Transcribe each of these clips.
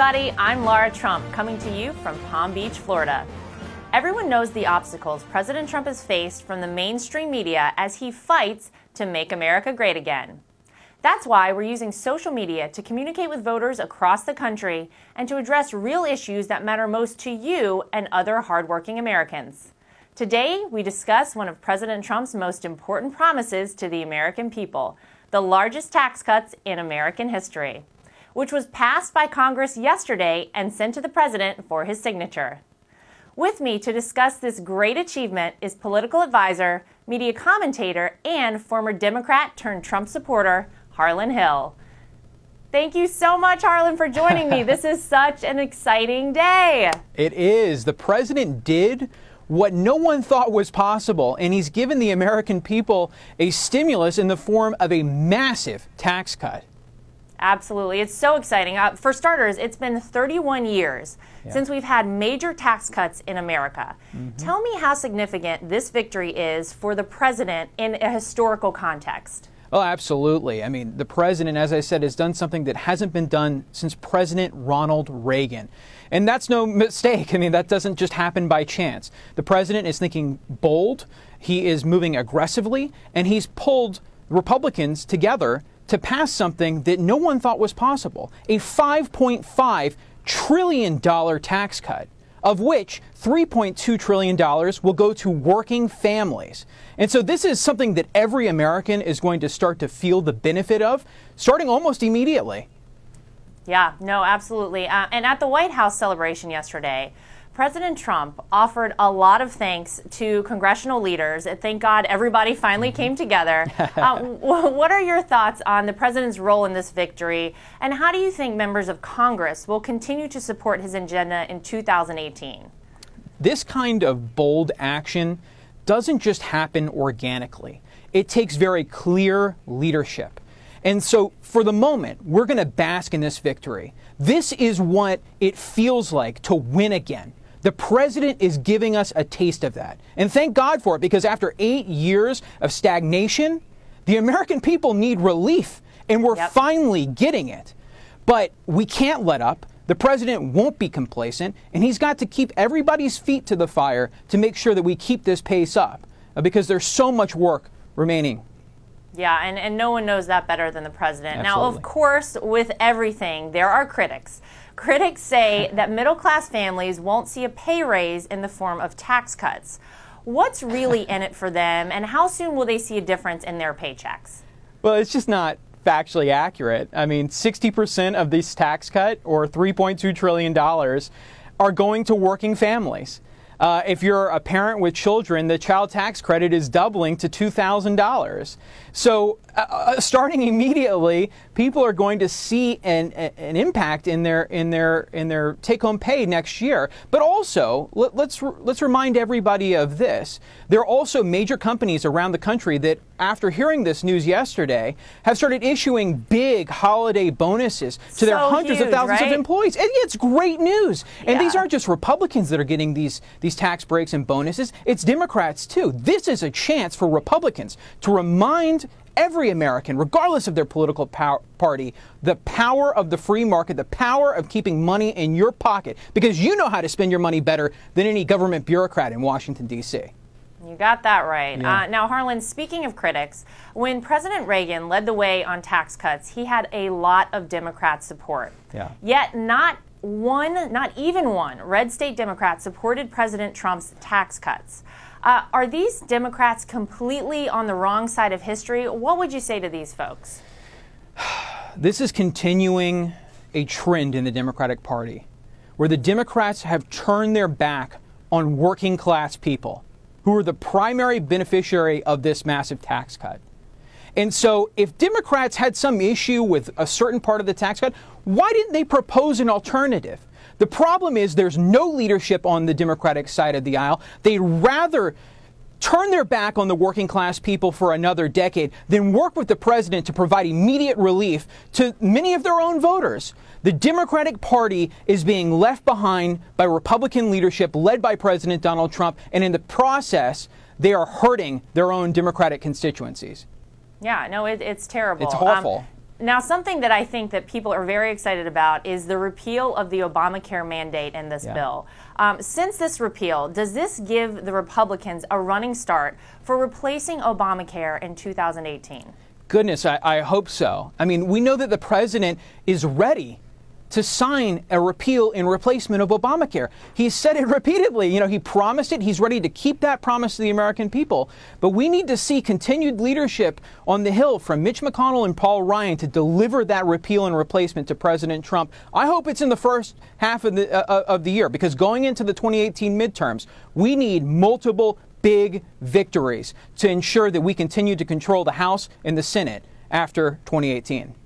everybody, I'm Lara Trump, coming to you from Palm Beach, Florida. Everyone knows the obstacles President Trump has faced from the mainstream media as he fights to make America great again. That's why we're using social media to communicate with voters across the country and to address real issues that matter most to you and other hardworking Americans. Today, we discuss one of President Trump's most important promises to the American people, the largest tax cuts in American history, which was passed by Congress yesterday and sent to the president for his signature. With me to discuss this great achievement is political advisor, media commentator, and former Democrat turned Trump supporter, Harlan Hill. Thank you so much, Harlan, for joining me. This is such an exciting day. It is. The president did what no one thought was possible, and he's given the American people a stimulus in the form of a massive tax cut. Absolutely. It's so exciting. For starters, it's been 31 years since we've had major tax cuts in America. Tell me how significant this victory is for the president in a historical context. Well, absolutely. I mean, the president, as I said, has done something that hasn't been done since President Ronald Reagan. And that's no mistake. I mean, that doesn't just happen by chance. The president is thinking bold, he is moving aggressively, and he's pulled Republicans together to pass something that no one thought was possible, a $5.5 trillion tax cut, of which $3.2 trillion will go to working families. And so this is something that every American is going to start to feel the benefit of, starting almost immediately. Yeah, no, absolutely. And at the White House celebration yesterday, President Trump offered a lot of thanks to congressional leaders. Thank God everybody finally came together. What are your thoughts on the president's role in this victory, and how do you think members of Congress will continue to support his agenda in 2018? This kind of bold action doesn't just happen organically. It takes very clear leadership. And so for the moment, we're going to bask in this victory. This is what it feels like to win again. The president is giving us a taste of that. And thank God for it, because after 8 years of stagnation, the American people need relief, and we're finally getting it. But we can't let up. The president won't be complacent, and he's got to keep everybody's feet to the fire to make sure that we keep this pace up, because there's so much work remaining. Yeah, and no one knows that better than the president. Absolutely. Now, of course, with everything, there are critics. Critics say that middle-class families won't see a pay raise in the form of tax cuts. What's really in it for them, and how soon will they see a difference in their paychecks? Well, it's just not factually accurate. I mean, 60% of this tax cut, or $3.2 trillion, are going to working families. If you're a parent with children, the child tax credit is doubling to $2,000. So starting immediately, people are going to see an impact in their take-home pay next year. But also, let's remind everybody of this. There are also major companies around the country that, after hearing this news yesterday, have started issuing big holiday bonuses to their hundreds of thousands of employees. And it's great news. And these aren't just Republicans that are getting these tax breaks and bonuses. It's Democrats, too. This is a chance for Republicans to remind every American, regardless of their political party, the power of the free market, the power of keeping money in your pocket, because you know how to spend your money better than any government bureaucrat in Washington, D.C. You got that right. Yeah. Now, Harlan, speaking of critics, when President Reagan led the way on tax cuts, he had a lot of Democrat support. Yeah. Yet not even one red state Democrat supported President Trump's tax cuts. Are these Democrats completely on the wrong side of history? What would you say to these folks? This is continuing a trend in the Democratic Party, where the Democrats have turned their back on working class people, who are the primary beneficiary of this massive tax cut. And so if Democrats had some issue with a certain part of the tax cut, why didn't they propose an alternative? The problem is there's no leadership on the Democratic side of the aisle. They'd rather turn their back on the working class people for another decade than work with the president to provide immediate relief to many of their own voters. The Democratic Party is being left behind by Republican leadership led by President Donald Trump, and in the process, they are hurting their own Democratic constituencies. Yeah, no, it's terrible. It's awful. Now, something that I think that people are very excited about is the repeal of the Obamacare mandate in this bill. Since this repeal, does this give the Republicans a running start for replacing Obamacare in 2018? Goodness, I hope so. I mean, we know that the president is ready to sign a repeal and replacement of Obamacare. He's said it repeatedly. You know, he promised it. He's ready to keep that promise to the American people. But we need to see continued leadership on the Hill from Mitch McConnell and Paul Ryan to deliver that repeal and replacement to President Trump. I hope it's in the first half of the year, because going into the 2018 midterms, we need multiple big victories to ensure that we continue to control the House and the Senate after 2018.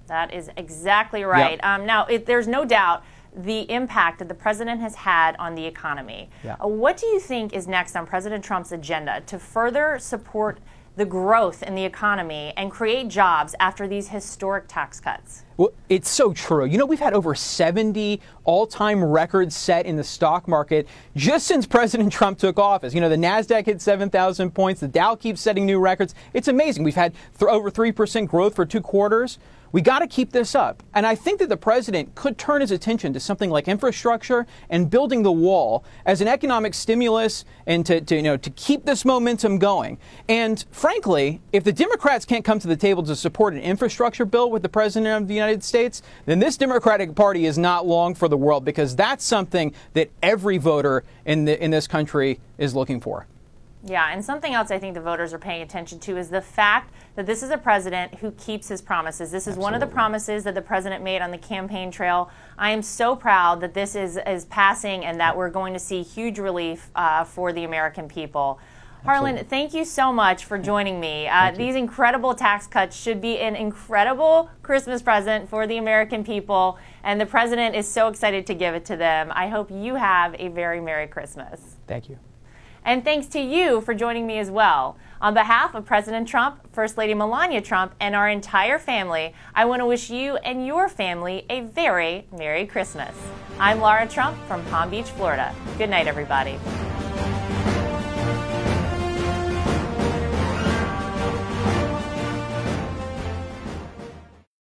That is exactly right. Yep. Now, there's no doubt the impact that the president has had on the economy. What do you think is next on President Trump's agenda to further support the growth in the economy and create jobs after these historic tax cuts? Well, it's so true. You know, we've had over 70 all-time records set in the stock market just since President Trump took office. You know, the NASDAQ hit 7,000 points. The Dow keeps setting new records. It's amazing. We've had over 3% growth for 2 quarters. We got to keep this up. And I think that the president could turn his attention to something like infrastructure and building the wall as an economic stimulus and to keep this momentum going. And frankly, if the Democrats can't come to the table to support an infrastructure bill with the president of the United States, then this Democratic Party is not long for the world, because that's something that every voter in this country is looking for. Yeah, and something else I think the voters are paying attention to is the fact that this is a president who keeps his promises. This is one of the promises that the president made on the campaign trail. I am so proud that this is passing and that we're going to see huge relief for the American people. Harlan, thank you so much for joining me. These incredible tax cuts should be an incredible Christmas present for the American people, and the president is so excited to give it to them. I hope you have a very Merry Christmas. Thank you. And thanks to you for joining me as well. On behalf of President Trump, First Lady Melania Trump, and our entire family, I want to wish you and your family a very Merry Christmas. I'm Lara Trump from Palm Beach, Florida. Good night, everybody.